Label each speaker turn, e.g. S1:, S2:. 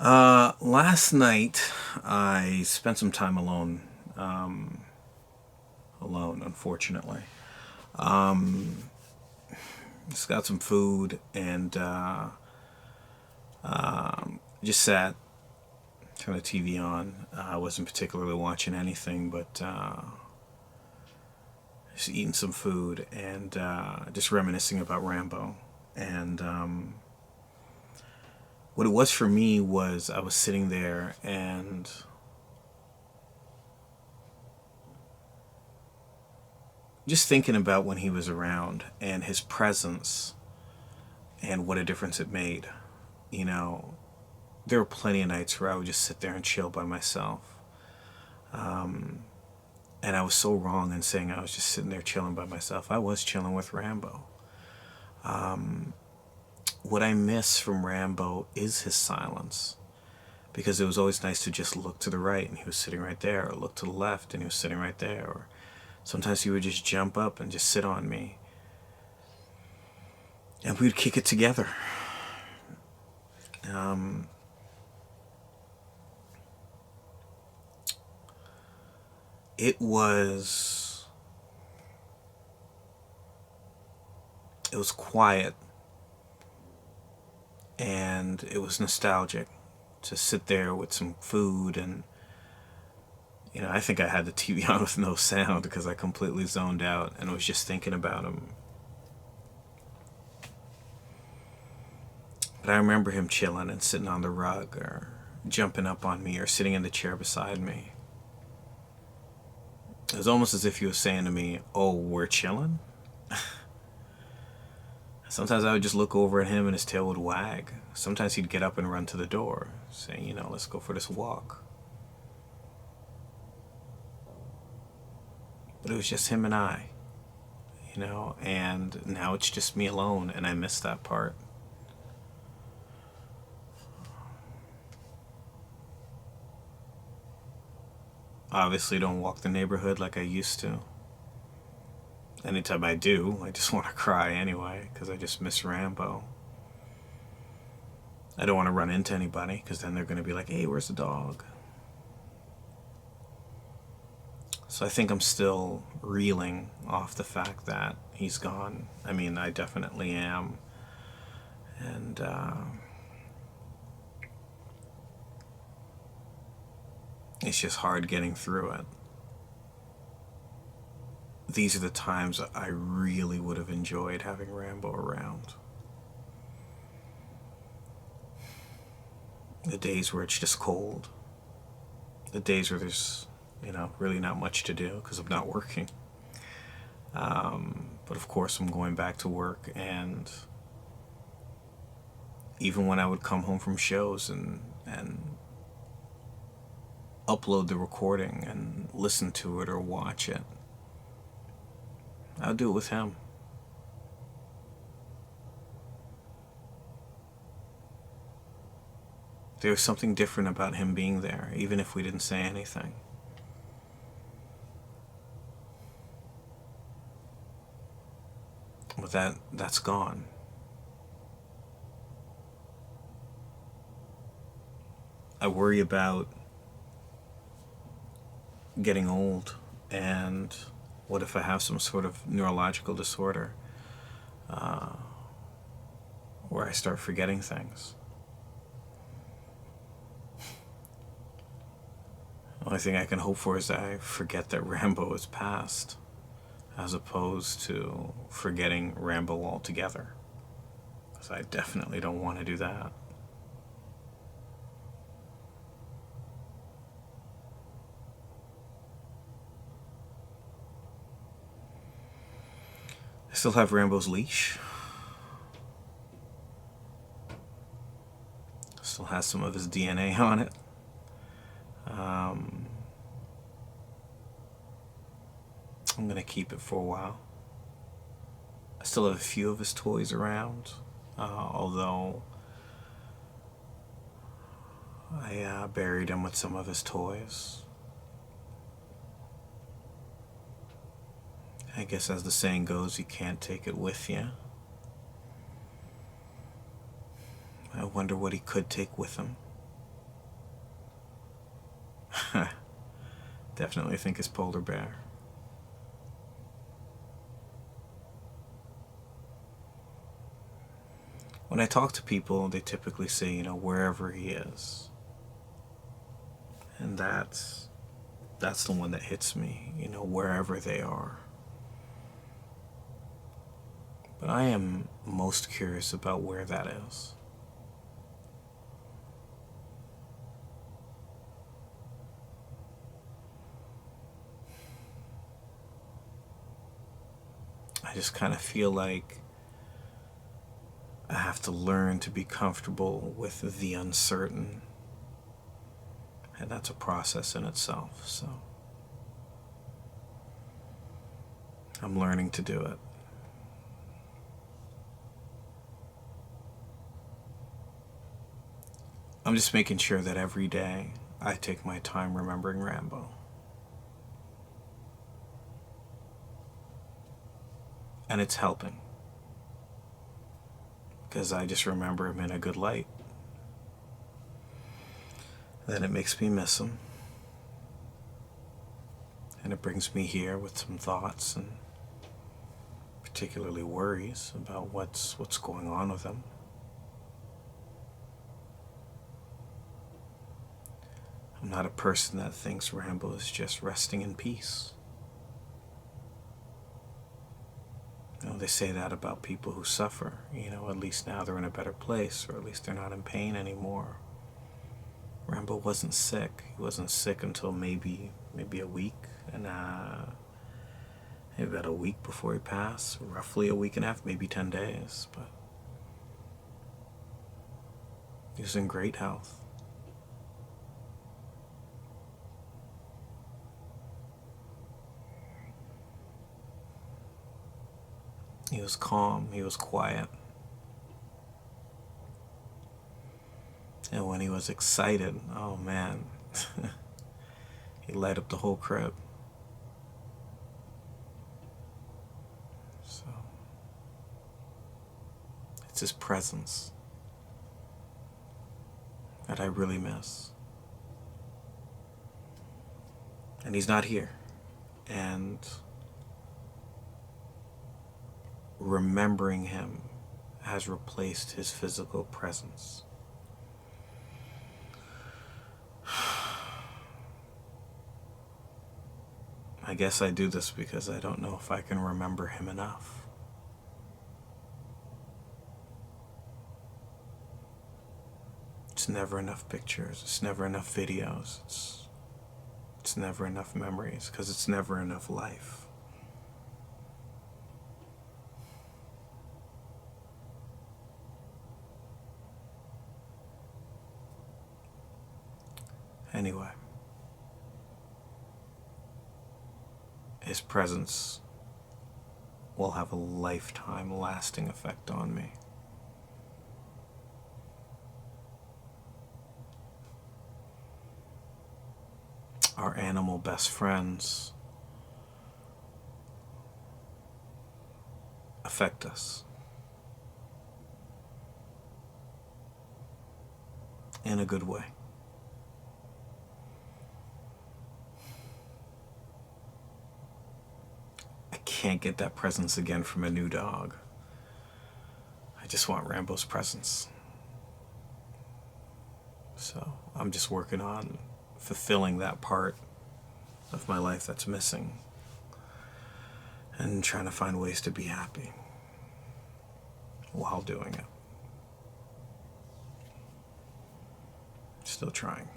S1: Last night I spent some time alone. Alone, unfortunately. Just got some food and just sat, turned the TV on. I wasn't particularly watching anything, but just eating some food and just reminiscing about Rambo. And what it was for me was I was sitting there and just thinking about when he was around and his presence and what a difference it made. You know, there were plenty of nights where I would just sit there and chill by myself. And I was so wrong in saying I was just sitting there chilling by myself. I was chilling with Rambo. What I miss from Rambo is his silence. Because it was always nice to just look to the right and he was sitting right there, or look to the left and he was sitting right there, or sometimes he would just jump up and just sit on me. And we would kick it together. Um, it was it was quiet and it was nostalgic to sit there with some food and I think I had the TV on with no sound because I completely zoned out and was just thinking about him. But I remember him chilling and sitting on the rug or jumping up on me or sitting in the chair beside me. It was almost as if he was saying to me, "Oh, we're chilling?" Sometimes I would just look over at him and his tail would wag. Sometimes he'd get up and run to the door, saying, "Let's go for this walk." But it was just him and I, and now it's just me alone, and I miss that part. Obviously, don't walk the neighborhood like I used to. Anytime I do, I just want to cry anyway, because I just miss Rambo. I don't want to run into anybody, because then they're going to be like, "Hey, where's the dog?" So I think I'm still reeling off the fact that he's gone. I mean, I definitely am. And it's just hard getting through it. These are the times I really would have enjoyed having Rambo around. The days where it's just cold. The days where there's, really not much to do because I'm not working. But of course, I'm going back to work, and even when I would come home from shows and upload the recording and listen to it or watch it, I'll do it with him. There was something different about him being there, even if we didn't say anything. But that's gone. I worry about getting old, and what if I have some sort of neurological disorder where I start forgetting things? The only thing I can hope for is that I forget that Rambo is past, as opposed to forgetting Rambo altogether. Because I definitely don't want to do that. I still have Rambo's leash. Still has some of his DNA on it. I'm going to keep it for a while. I still have a few of his toys around, although I buried him with some of his toys. I guess as the saying goes, you can't take it with you. I wonder what he could take with him. Definitely think it's polar bear. When I talk to people, they typically say, wherever he is. And that's the one that hits me, wherever they are. But I am most curious about where that is. I just kind of feel like I have to learn to be comfortable with the uncertain. And that's a process in itself, so I'm learning to do it. I'm just making sure that every day I take my time remembering Rambo. And it's helping. Because I just remember him in a good light. Then it makes me miss him. And it brings me here with some thoughts and particularly worries about what's going on with him. I'm not a person that thinks Rambo is just resting in peace. They say that about people who suffer. At least now they're in a better place, or at least they're not in pain anymore. Rambo wasn't sick. He wasn't sick until maybe a week, and maybe about a week before he passed, roughly a week and a half, maybe 10 days. But he was in great health. He was calm, he was quiet. And when he was excited, oh man, he light up the whole crib. So, it's his presence that I really miss. And he's not here. And remembering him has replaced his physical presence. I guess I do this because I don't know if I can remember him enough. It's never enough pictures, it's never enough videos, it's never enough memories, because it's never enough life. Anyway, his presence will have a lifetime lasting effect on me. Our animal best friends affect us in a good way. Can't get that presence again from a new dog. I just want Rambo's presence. So I'm just working on fulfilling that part of my life that's missing and trying to find ways to be happy while doing it. Still trying.